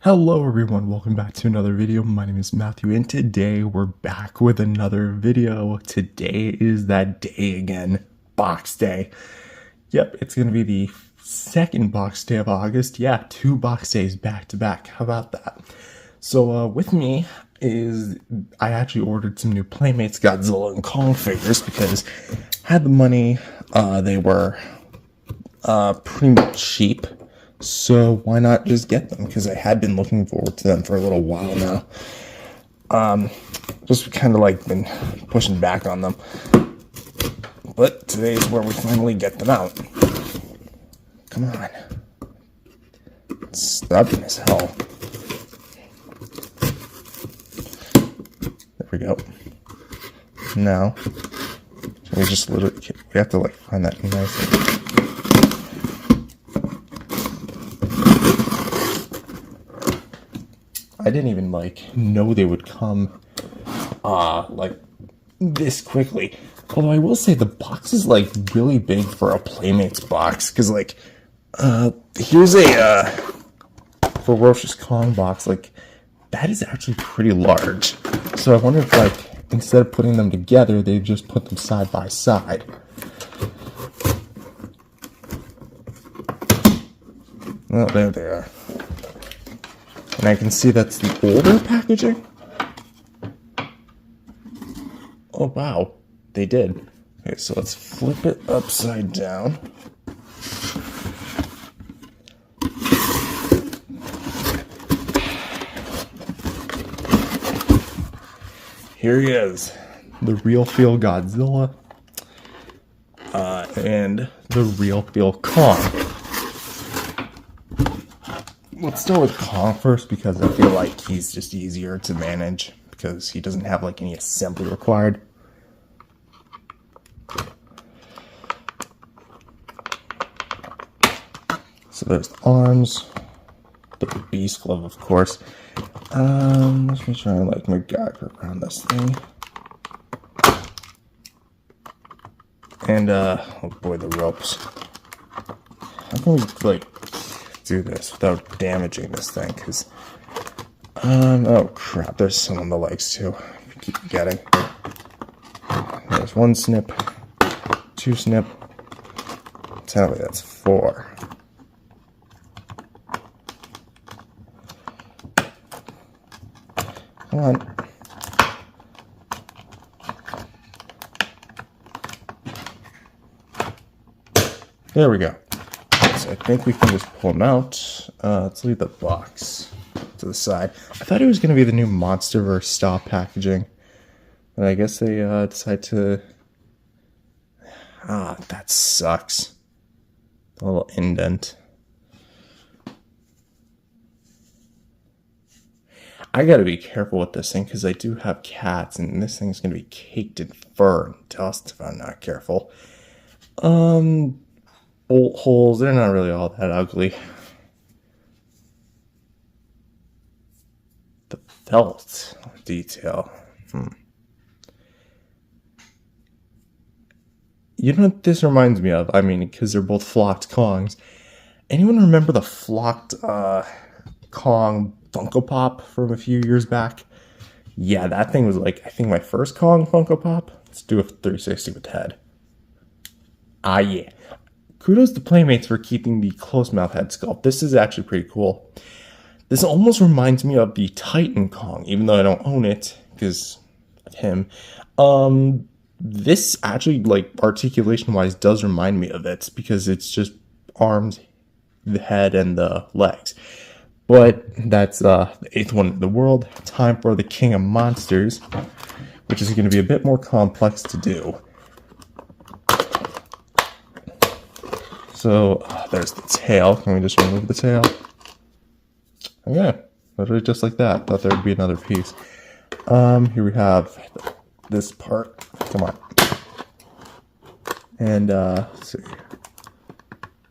Hello everyone, welcome back to another video. My name is Matthew and today we're back with another video. Today is that day again, Box Day. Yep, it's going to be the second Box Day of August. Yeah, 2 Box Days back to back. How about that? So with me is, I actually ordered some new Playmates Godzilla and Kong figures because I had the money. They were pretty much cheap. So why not just get them? Because I had been looking forward to them for a little while now. Just kind of like been pushing back on them. But today is where we finally get them out. Come on. It's stubborn as hell. There we go. Now, we just literally, we have to like find that nice. I didn't even like know they would come like this quickly. Although I will say the box is like really big for a Playmates box, because like here's a ferocious Kong box. Like that is actually pretty large. So I wonder if like instead of putting them together, they just put them side by side. Oh, there they are. And I can see that's the older packaging. Oh, wow. They did. Okay, so let's flip it upside down. Here he is. The Real Feel Godzilla. And the Real Feel Kong. Let's start with Kong first because I feel like he's just easier to manage because he doesn't have like any assembly required. So there's the arms, the beast glove, of course. Let me try and like MacGyver around this thing. And oh boy, the ropes. How can we like do this without damaging this thing? Because oh crap, there's some on the legs too. I keep forgetting. There's 1 snip, 2 snip. Tell me that's 4. Come on. There we go. So I think we can just pull them out. Let's leave the box to the side. I thought it was going to be the new Monsterverse style packaging. But I guess they decided to... that sucks. The little indent. I gotta be careful with this thing because I do have cats and this thing's going to be caked in fur and dust if I'm not careful. Bolt holes, they're not really all that ugly. The felt detail. You know what this reminds me of? I mean, because they're both flocked Kongs. Anyone remember the flocked Kong Funko Pop from a few years back? Yeah, that thing was like, I think my first Kong Funko Pop. Let's do a 360 with head. Yeah. Kudos to Playmates for keeping the close mouth head sculpt. This is actually pretty cool. This almost reminds me of the Titan Kong, even though I don't own it, because of him. This actually, like, articulation-wise does remind me of it, because it's just arms, the head, and the legs. But that's the 8th one in the world. Time for the King of Monsters, which is going to be a bit more complex to do. So, there's the tail. Can we just remove the tail? Okay, literally just like that. Thought there would be another piece. Here we have this part. Come on. And, let's see.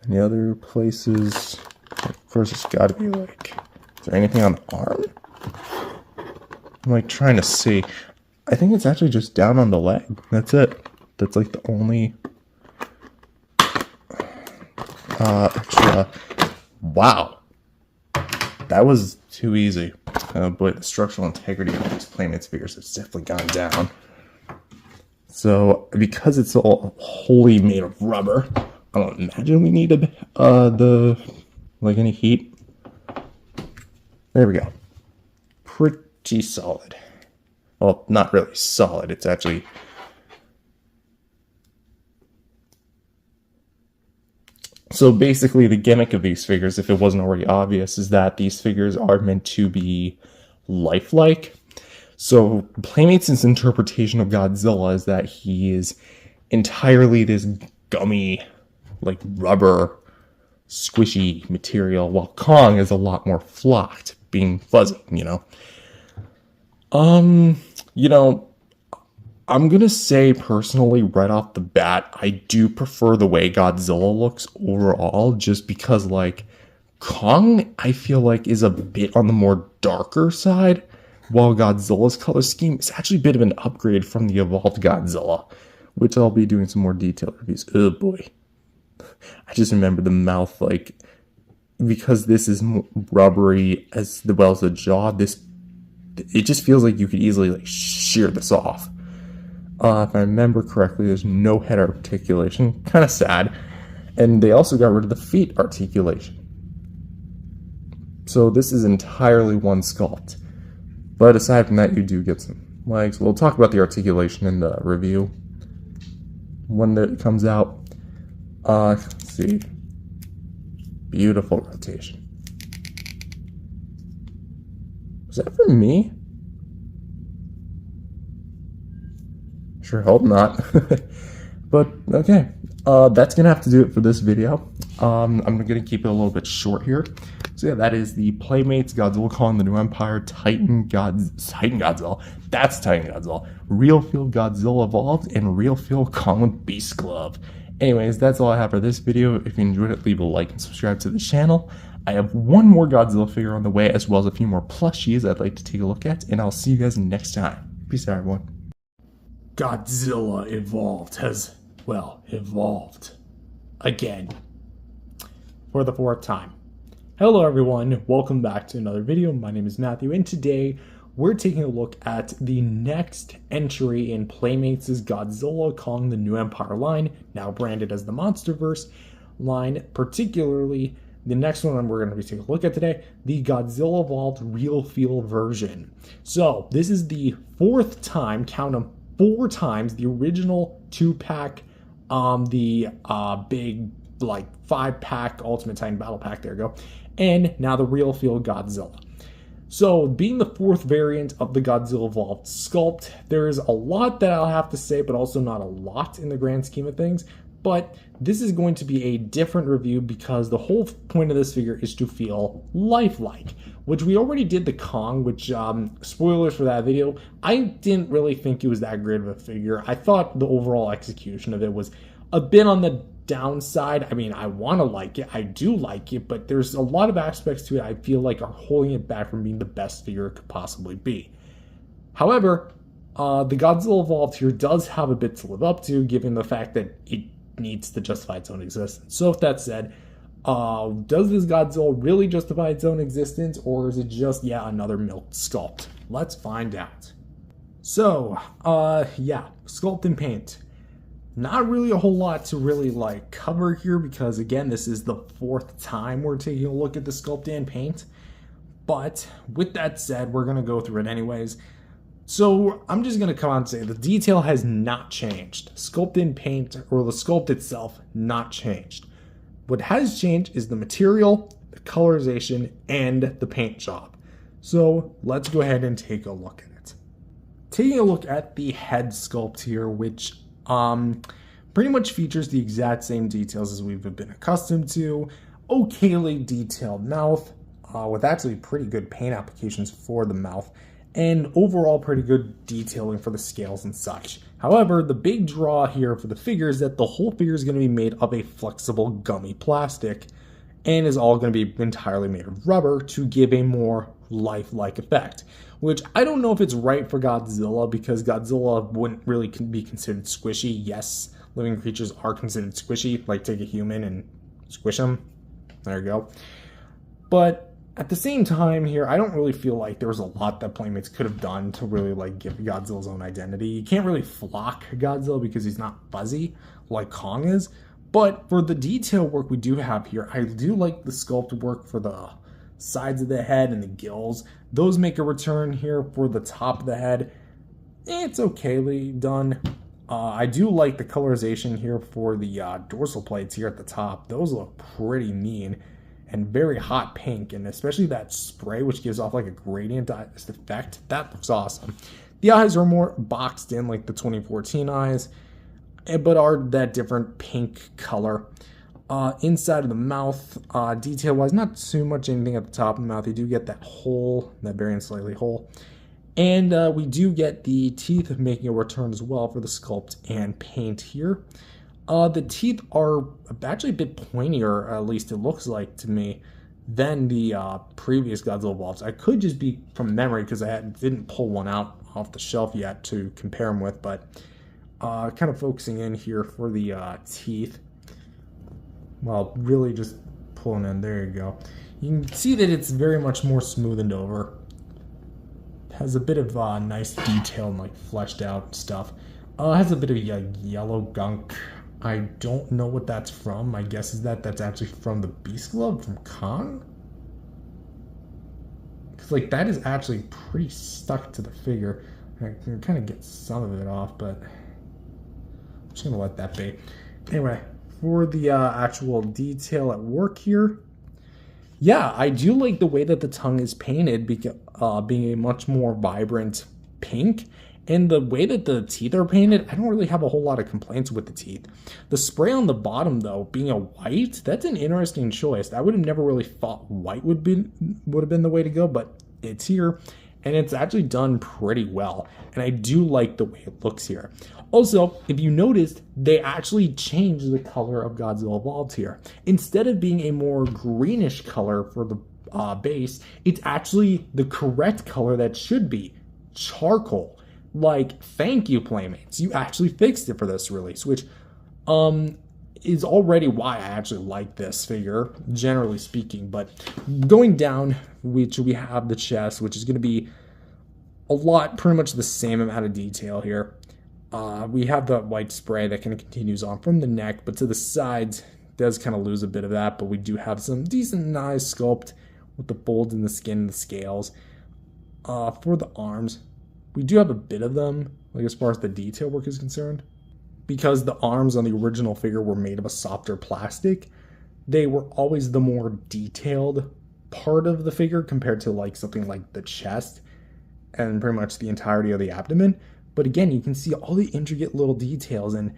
Any other places? Of course, it's got to be like... Is there anything on the arm? I'm like trying to see. I think it's actually just down on the leg. That's it. That's like the only... extra. Wow. that was too easy. But the structural integrity of these Playmates figures has definitely gone down. So, because it's all wholly made of rubber, I don't imagine we need any heat. There we go. Pretty solid. Well, not really solid. It's actually... So basically the gimmick of these figures, if it wasn't already obvious, is that these figures are meant to be lifelike. So Playmates' interpretation of Godzilla is that he is entirely this gummy, like rubber, squishy material, while Kong is a lot more flocked, being fuzzy, you know. I'm gonna say personally, right off the bat, I do prefer the way Godzilla looks overall, just because, like, Kong, I feel like, is a bit on the more darker side, while Godzilla's color scheme is actually a bit of an upgrade from the evolved Godzilla, which I'll be doing some more detailed reviews. Oh boy. I just remember the mouth, like, because this is rubbery as well as the jaw, it just feels like you could easily, like, shear this off. If I remember correctly, there's no head articulation. Kind of sad. And they also got rid of the feet articulation. So this is entirely one sculpt. But aside from that, you do get some legs. We'll talk about the articulation in the review when it comes out. Let's see. Beautiful rotation. Was that for me? Sure hope not. But okay, that's gonna have to do it for this video. I'm gonna keep it a little bit short here. So yeah, that is the Playmates Godzilla Kong, the New Empire, Titan Godzilla. That's Titan Godzilla. Real Feel Godzilla Evolved, and Real Feel Kong with Beast Glove. Anyways, that's all I have for this video. If you enjoyed it, leave a like and subscribe to the channel. I have one more Godzilla figure on the way, as well as a few more plushies I'd like to take a look at, and I'll see you guys next time. Peace out, everyone. Godzilla Evolved has, well, evolved again for the 4th time. Hello everyone, welcome back to another video. My name is Matthew, and today we're taking a look at the next entry in Playmates' Godzilla Kong the New Empire line, now branded as the Monsterverse line, particularly the next one we're going to be taking a look at today, the Godzilla Evolved Real Feel version. So this is the 4th time, count them, 4 times the original 2-pack, the big, like, 5-pack Ultimate Titan Battle Pack, there you go, and now the Real Feel Godzilla. So, being the 4th variant of the Godzilla Evolved sculpt, there is a lot that I'll have to say, but also not a lot in the grand scheme of things. But this is going to be a different review because the whole point of this figure is to feel lifelike, which we already did the Kong, which, spoilers for that video, I didn't really think it was that great of a figure. I thought the overall execution of it was a bit on the downside. I mean, I want to like it, I do like it, but there's a lot of aspects to it I feel like are holding it back from being the best figure it could possibly be. However, the Godzilla Evolved here does have a bit to live up to, given the fact that it needs to justify its own existence. So with that said, does this Godzilla really justify its own existence, or is it just, yeah, another milked sculpt? Let's find out. So, yeah, sculpt and paint. Not really a whole lot to really, like, cover here, because again, this is the 4th time we're taking a look at the sculpt and paint. But with that said, we're gonna go through it anyways. So I'm just going to come on and say the detail has not changed. Sculpt and paint, or the sculpt itself, not changed. What has changed is the material, the colorization, and the paint job. So let's go ahead and take a look at it. Taking a look at the head sculpt here, which pretty much features the exact same details as we've been accustomed to. Okayly detailed mouth, with actually pretty good paint applications for the mouth, and overall pretty good detailing for the scales and such. However, the big draw here for the figure is that the whole figure is going to be made of a flexible gummy plastic, and is all going to be entirely made of rubber to give a more lifelike effect. Which I don't know if it's right for Godzilla, because Godzilla wouldn't really be considered squishy. Yes, living creatures are considered squishy, like take a human and squish them. There you go. But At the same time here, I don't really feel like there was a lot that Playmates could have done to really like give Godzilla's own identity. You can't really flock Godzilla because he's not fuzzy like Kong is. But for the detail work we do have here, I do like the sculpt work for the sides of the head and the gills. Those make a return here. For the top of the head, it's okayly done. I do like the colorization here for the dorsal plates here at the top. Those look pretty mean and very hot pink, and especially that spray, which gives off like a gradient effect. That looks awesome. The eyes are more boxed in like the 2014 eyes, but are that different pink color. Inside of the mouth, detail-wise, not too much anything at the top of the mouth. You do get that hole, that very unsightly hole. And we do get the teeth making a return as well for the sculpt and paint here. The teeth are actually a bit pointier, at least it looks like to me, than the previous Godzilla Evolves. I could just be from memory because I didn't pull one out off the shelf yet to compare them with, but kind of focusing in here for the teeth. Well, really just pulling in, there you go. You can see that it's very much more smoothened over. Has a bit of nice detail and like fleshed out stuff. Has a bit of yellow gunk. I don't know what that's from. My guess is that that's actually from the Beast Glove from Kong. Because like that is actually pretty stuck to the figure. I can kind of get some of it off, but I'm just gonna let that be. Anyway, for the actual detail at work here, yeah, I do like the way that the tongue is painted, being a much more vibrant pink. And the way that the teeth are painted, I don't really have a whole lot of complaints with the teeth. The spray on the bottom, though, being a white, that's an interesting choice. I would have never really thought white would have been the way to go, but it's here. And it's actually done pretty well. And I do like the way it looks here. Also, if you noticed, they actually changed the color of Godzilla Evolved here. Instead of being a more greenish color for the base, it's actually the correct color that should be charcoal. Like, thank you, Playmates. You actually fixed it for this release, which is already why I actually like this figure, generally speaking. But going down, which we have the chest, which is going to be a lot, pretty much the same amount of detail here. We have the white spray that kind of continues on from the neck, but to the sides does kind of lose a bit of that. But we do have some decent, nice sculpt with the folds in the skin and the scales. For the arms, we do have a bit of them, like as far as the detail work is concerned. Because the arms on the original figure were made of a softer plastic, they were always the more detailed part of the figure compared to like something like the chest and pretty much the entirety of the abdomen. But again, you can see all the intricate little details, and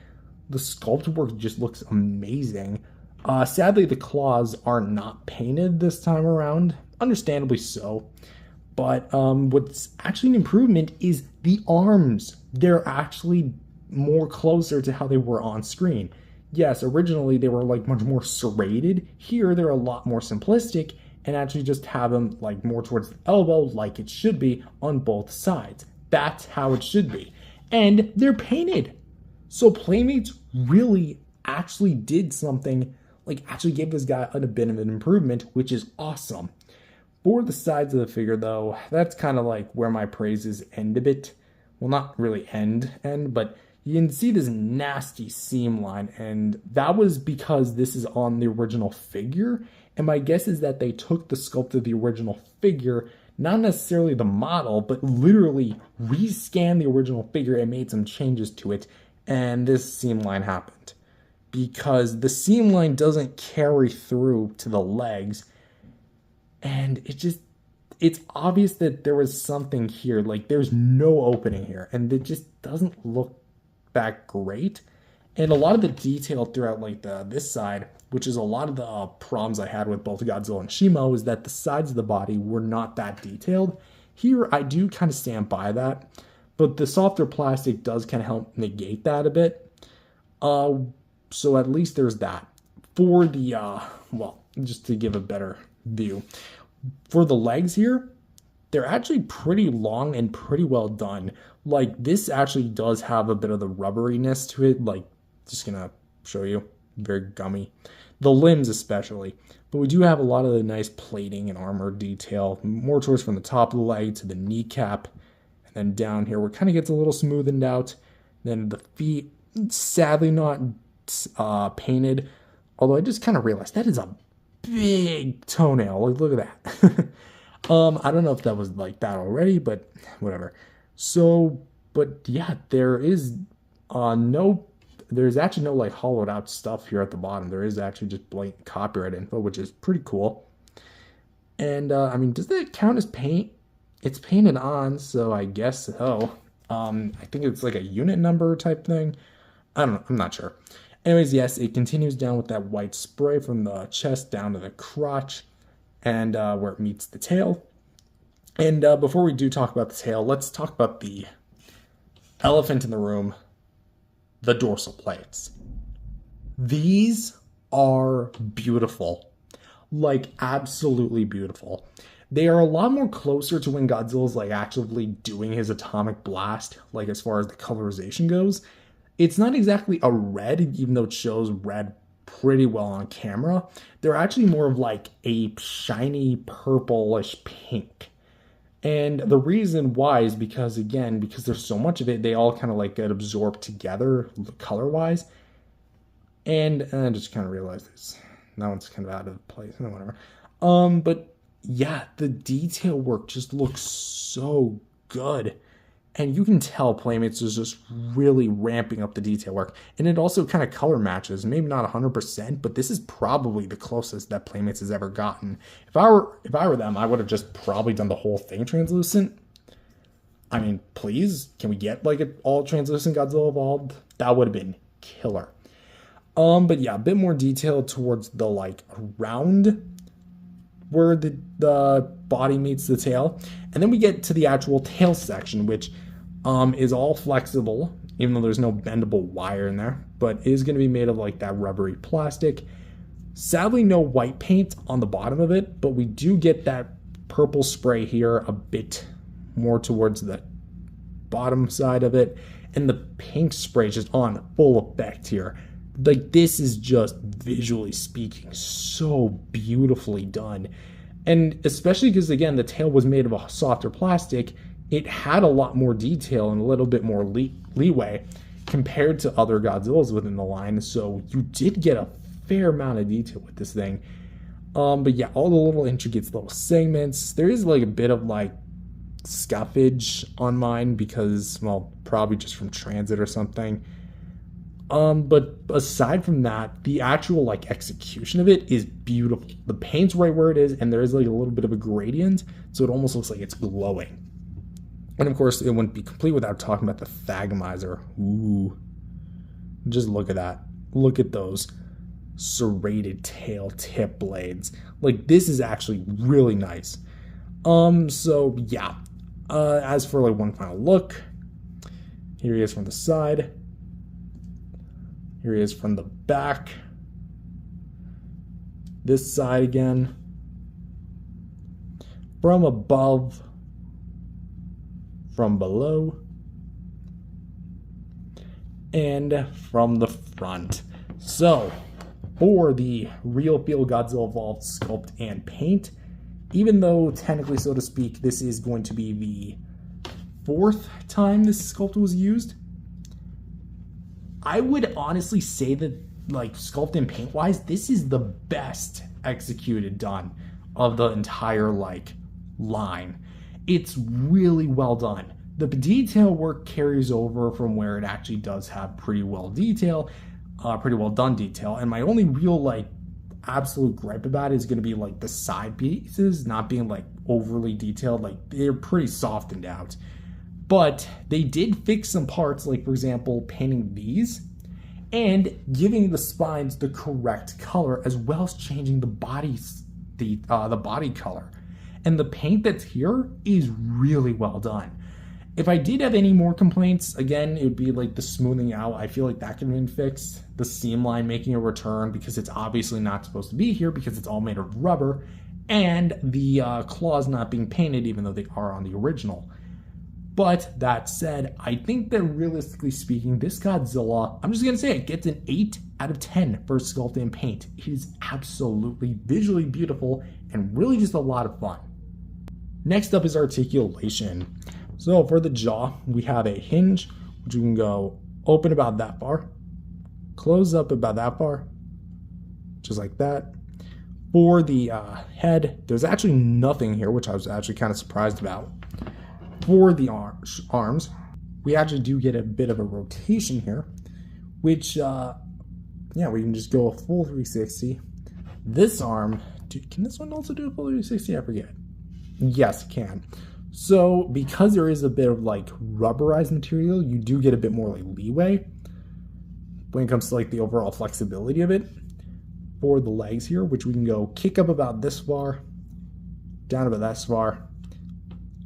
the sculpt work just looks amazing. Sadly, the claws are not painted this time around, understandably so. But what's actually an improvement is the arms. They're actually more closer to how they were on screen. Yes, originally they were like much more serrated. Here they're a lot more simplistic and actually just have them like more towards the elbow like it should be on both sides. That's how it should be. And they're painted. So Playmates really actually did something, like actually gave this guy a bit of an improvement, which is awesome. For the sides of the figure, though, that's kind of like where my praises end a bit. Well, not really end, but you can see this nasty seam line, and that was because this is on the original figure. And my guess is that they took the sculpt of the original figure, not necessarily the model, but literally rescanned the original figure and made some changes to it, and this seam line happened. Because the seam line doesn't carry through to the legs, and it's obvious that there was something here. Like, there's no opening here, and it just doesn't look that great. And a lot of the detail throughout, like, this side, which is a lot of the problems I had with both Godzilla and Shimo, is that the sides of the body were not that detailed. Here, I do kind of stand by that, but the softer plastic does kind of help negate that a bit. So at least there's that. For the, well, just to give a better view. For the legs here, they're actually pretty long and pretty well done. Like, this actually does have a bit of the rubberiness to it. Like, just gonna show you, very gummy. the limbs especially. But we do have a lot of the nice plating and armor detail, more towards from the top of the leg to the kneecap, and then down here where it kind of gets a little smoothened out. Then the feet, sadly not painted, although I just kind of realized that is a big toenail. Like, look at that. I don't know if that was like that already, but whatever. So, but yeah, there's actually no like hollowed out stuff here at the bottom. There is actually just blatant copyright info, which is pretty cool. And I mean, does that count as paint? It's painted on, so I guess so. I think it's like a unit number type thing. I don't know. I'm not sure. Anyways, yes, it continues down with that white spray from the chest down to the crotch and where it meets the tail. And before we do talk about the tail, let's talk about the elephant in the room, the dorsal plates. These are beautiful. Like, absolutely beautiful. They are a lot more closer to when Godzilla's like actually doing his atomic blast, like as far as the colorization goes. It's not exactly a red, even though it shows red pretty well on camera. They're actually more of like a shiny purplish pink. And the reason why is because, again, because there's so much of it, they all kind of like get absorbed together color-wise. And I just kind of realized this. That one's kind of out of place. Whatever. But yeah, the detail work just looks so good. And you can tell Playmates is just really ramping up the detail work. And it also kind of color matches. Maybe not 100%, but this is probably the closest that Playmates has ever gotten. If I were them, I would have just probably done the whole thing translucent. I mean, please, can we get like an all translucent Godzilla evolved? That would have been killer. But yeah, a bit more detail towards the like around where the body meets the tail. And then we get to the actual tail section, which is all flexible, even though there's no bendable wire in there, but is going to be made of like that rubbery plastic. Sadly, no white paint on the bottom of it, but we do get that purple spray here a bit more towards the bottom side of it. And the pink spray is just on full effect here. Like, this is just, visually speaking, so beautifully done. And especially because, again, the tail was made of a softer plastic, it had a lot more detail and a little bit more leeway compared to other Godzillas within the line. So you did get a fair amount of detail with this thing. But yeah, all the little intricate little segments. There is like a bit of like scuffage on mine because, well, probably just from transit or something. But aside from that, the actual like execution of it is beautiful. The paint's right where it is, and there is like a little bit of a gradient, so it almost looks like it's glowing. And of course, it wouldn't be complete without talking about the thagomizer. Ooh, just look at that. Look at those serrated tail tip blades. Like, this is actually really nice. So yeah. As for like one final look, here he is from the side. Here he is from the back. This side again. From above. From below. And from the front. So, for the Real Feel Godzilla Evolved sculpt and paint, even though technically, so to speak, this is going to be the 4th time this sculpt was used, I would honestly say that, like, sculpt and paint wise, this is the best executed done of the entire like line. It's really well done. The detail work carries over from where it actually does have pretty well done detail. And my only real like absolute gripe about it is going to be like the side pieces not being like overly detailed. Like, they're pretty softened out. But they did fix some parts, like for example, painting these and giving the spines the correct color, as well as changing the body color. And the paint that's here is really well done. If I did have any more complaints, again, it would be like the smoothing out. I feel like that could have been fixed. The seam line making a return because it's obviously not supposed to be here because it's all made of rubber, and the claws not being painted even though they are on the original. But that said, I think that realistically speaking, this Godzilla, I'm just going to say it gets an 8 out of 10 for sculpt and paint. It is absolutely visually beautiful and really just a lot of fun. Next up is articulation. So for the jaw, we have a hinge, which we can go open about that far, close up about that far, just like that. For the head, there's actually nothing here, which I was actually kind of surprised about. For the arms, we actually do get a bit of a rotation here, which, yeah, we can just go a full 360. This arm, dude, can this one also do a full 360? I forget. Yes, it can. So because there is a bit of like rubberized material, you do get a bit more like leeway when it comes to like the overall flexibility of it. For the legs here, which we can go kick up about this far, down about that far,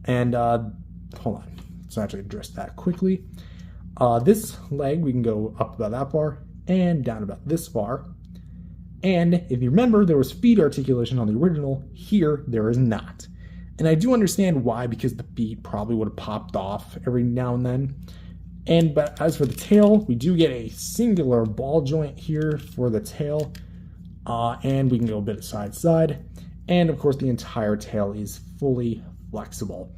and hold on, let's actually address that quickly. This leg we can go up about that far and down about this far. And if you remember, there was feet articulation on the original. Here there is not, and I do understand why, because the feet probably would have popped off every now and then. But as for the tail, we do get a singular ball joint here for the tail. And we can go a bit side to side, and of course the entire tail is fully flexible.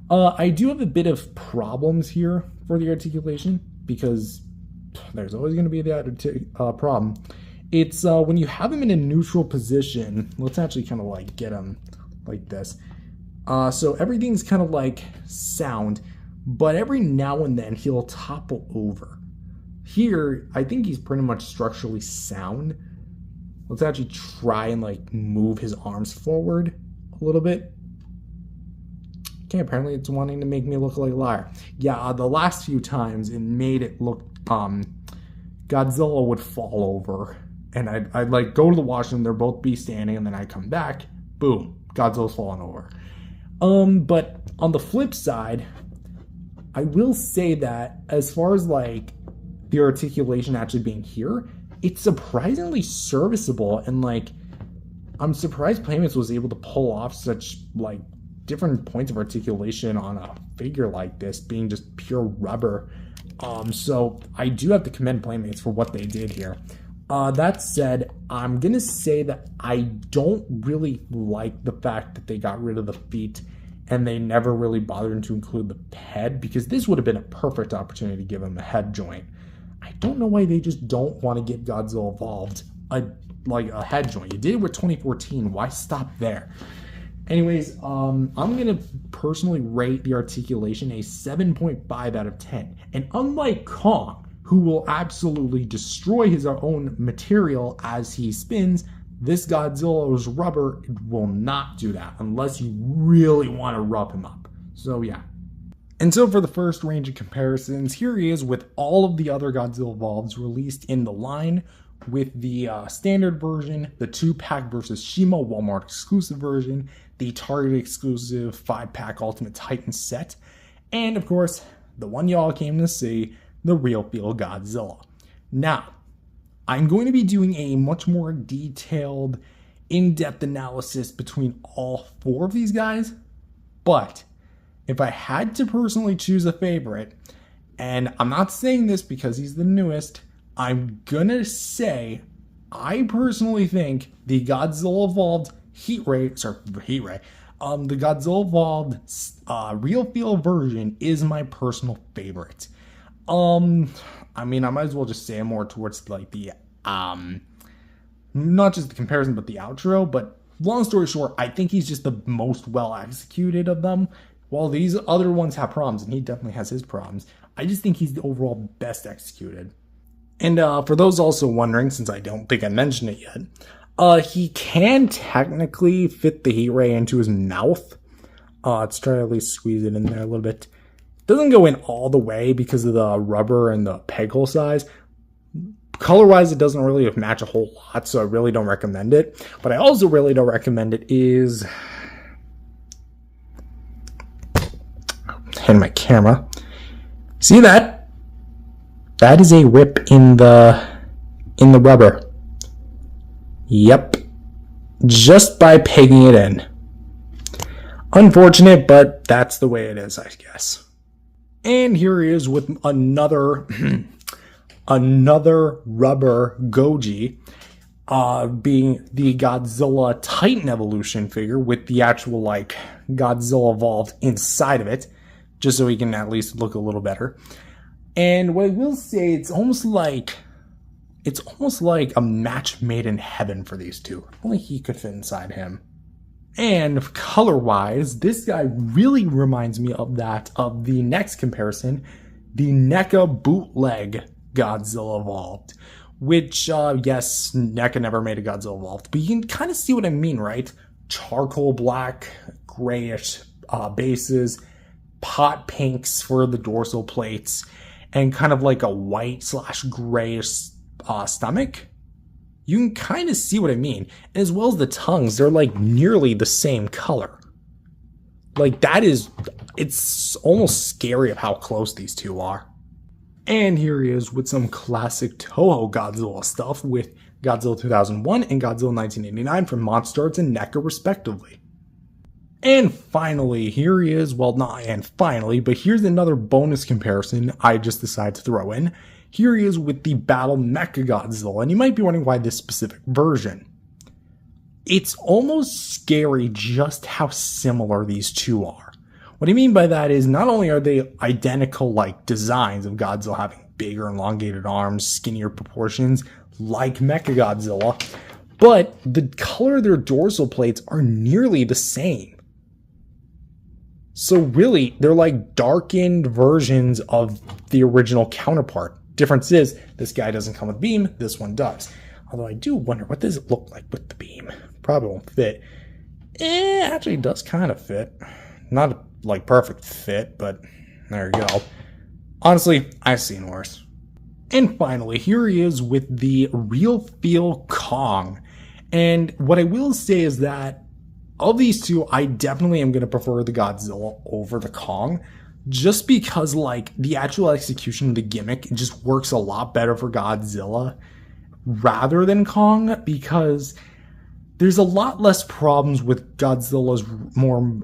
I do have a bit of problems here for the articulation, because there's always going to be that problem. It's when you have him in a neutral position. Let's actually kind of like get him like this. So everything's kind of like sound, but every now and then he'll topple over. Here, I think he's pretty much structurally sound. Let's actually try and like move his arms forward a little bit. Okay, apparently it's wanting to make me look like a liar. Yeah, the last few times it made it look, Godzilla would fall over. And I'd like go to the washroom, they'll both be standing, and then I come back, boom, Godzilla's falling over. But on the flip side, I will say that as far as like the articulation actually being here, it's surprisingly serviceable, and like I'm surprised Playmates was able to pull off such like different points of articulation on a figure like this, being just pure rubber. So I do have to commend Playmates for what they did here. That said, I'm gonna say that I don't really like the fact that they got rid of the feet and they never really bothered to include the head, because this would have been a perfect opportunity to give him a head joint. I don't know why they just don't want to give Godzilla Evolved a head joint. You did it with 2014. Why stop there? Anyways, I'm going to personally rate the articulation a 7.5 out of 10. And unlike Kong, who will absolutely destroy his own material as he spins, this Godzilla's rubber will not do that unless you really want to rub him up. So yeah. And so for the first range of comparisons, here he is with all of the other Godzilla Evolveds released in the line, with the standard version, the 2-pack versus Shima Walmart exclusive version, the Target exclusive 5-pack Ultimate Titan set, and of course, the one y'all came to see, the Real Feel Godzilla. Now, I'm going to be doing a much more detailed, in-depth analysis between all 4 of these guys, but if I had to personally choose a favorite, and I'm not saying this because he's the newest, I'm gonna say I personally think the Godzilla Evolved the Godzilla Evolved Real Feel version is my personal favorite. I mean, I might as well just say more towards like the not just the comparison but the outro, but long story short, I think he's just the most well executed of them. While these other ones have problems, and he definitely has his problems, I just think he's the overall best executed. And for those also wondering, since I don't think I mentioned it yet, he can technically fit the heat ray into his mouth. Let's try to at least squeeze it in there a little bit. It doesn't go in all the way because of the rubber and the peg hole size. Color-wise, it doesn't really match a whole lot, so I really don't recommend it. But I also really don't recommend it is... hitting my camera. See that? That is a rip in the rubber. Yep. Just by pegging it in. Unfortunate, but that's the way it is, I guess. And here he is with another another rubber goji, being the Godzilla Titan evolution figure with the actual like Godzilla evolved inside of it, just so he can at least look a little better. And what I will say, it's almost like a match made in heaven for these two. Only he could fit inside him. And color-wise, this guy really reminds me of the next comparison, the NECA bootleg Godzilla Evolved. Which, yes, NECA never made a Godzilla Evolved, but you can kind of see what I mean, right? Charcoal black, grayish bases, pot pinks for the dorsal plates, and kind of like a white/grayish stomach. You can kind of see what I mean. As well as the tongues, they're like nearly the same color. Like it's almost scary of how close these two are. And here he is with some classic Toho Godzilla stuff with Godzilla 2001 and Godzilla 1989 from Monster Arts and NECA respectively. And finally, here he is, well not and finally, but here's another bonus comparison I just decided to throw in. Here he is with the Battle Mechagodzilla, and you might be wondering why this specific version. It's almost scary just how similar these two are. What I mean by that is not only are they identical like designs of Godzilla having bigger elongated arms, skinnier proportions like Mechagodzilla, but the color of their dorsal plates are nearly the same. So really, they're like darkened versions of the original counterpart. Difference is, this guy doesn't come with beam, this one does. Although I do wonder, what does it look like with the beam? Probably won't fit. Actually it does kind of fit. Not a, like perfect fit, but there you go. Honestly, I've seen worse. And finally, here he is with the Real Feel Kong. And what I will say is that of these two, I definitely am going to prefer the Godzilla over the Kong. Just because, like, the actual execution of the gimmick just works a lot better for Godzilla rather than Kong, because there's a lot less problems with Godzilla's more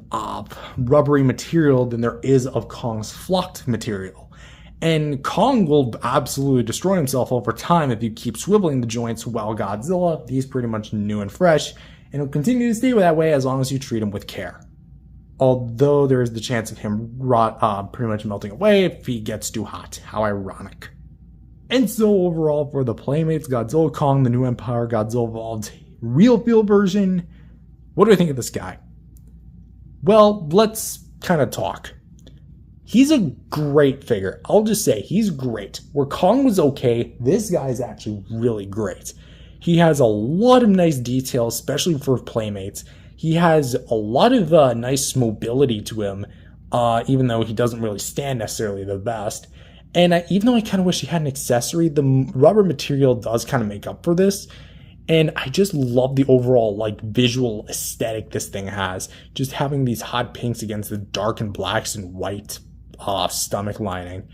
rubbery material than there is of Kong's flocked material. And Kong will absolutely destroy himself over time if you keep swiveling the joints, while Godzilla, he's pretty much new and fresh, and will continue to stay that way as long as you treat him with care. Although there is the chance of him pretty much melting away if he gets too hot. How ironic. And so overall, for the Playmates Godzilla Kong, the New Empire Godzilla Evolved Real Feel version, what do I think of this guy? Well, let's kind of talk. He's a great figure. I'll just say, he's great. Where Kong was okay, this guy is actually really great. He has a lot of nice details, especially for Playmates. He has a lot of nice mobility to him, even though he doesn't really stand necessarily the best. And even though I kind of wish he had an accessory, the rubber material does kind of make up for this. And I just love the overall like visual aesthetic this thing has. Just having these hot pinks against the dark and blacks and white stomach lining.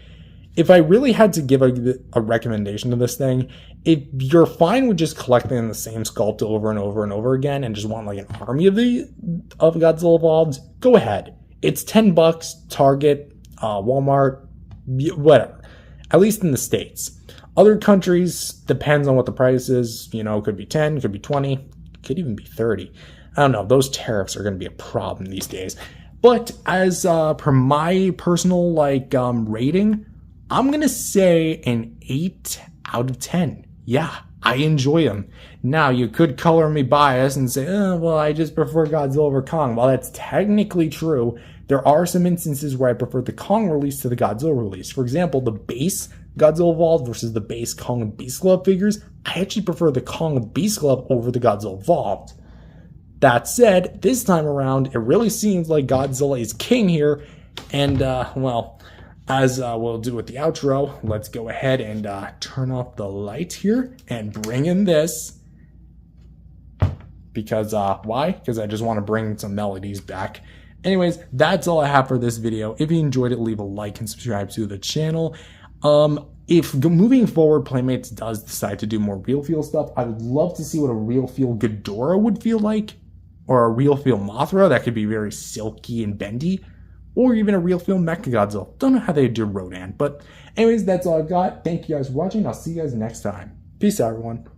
If I really had to give a recommendation to this thing, if you're fine with just collecting the same sculpt over and over and over again and just want like an army of Godzilla Evolved, go ahead. It's $10, Target, Walmart, whatever. At least in the States. Other countries, depends on what the price is. You know, it could be 10, could be 20, could even be 30. I don't know. Those tariffs are going to be a problem these days. But as per my personal rating, I'm going to say an 8 out of 10. Yeah, I enjoy them. Now, you could color me biased and say, well, I just prefer Godzilla over Kong. While that's technically true, there are some instances where I prefer the Kong release to the Godzilla release. For example, the base Godzilla Evolved versus the base Kong and Beast Club figures, I actually prefer the Kong and Beast Club over the Godzilla Evolved. That said, this time around, it really seems like Godzilla is king here, and, well, as we'll do with the outro, let's go ahead and turn off the light here and bring in this. Because, why? Because I just want to bring some melodies back. Anyways, that's all I have for this video. If you enjoyed it, leave a like and subscribe to the channel. If moving forward, Playmates does decide to do more Real Feel stuff, I would love to see what a Real Feel ghidorah would feel like. Or a Real Feel Mothra that could be very silky and bendy. or even a Real Feel Mechagodzilla. Don't know how they do Rodan, but anyways, that's all I've got. Thank you guys for watching. I'll see you guys next time. Peace out, everyone.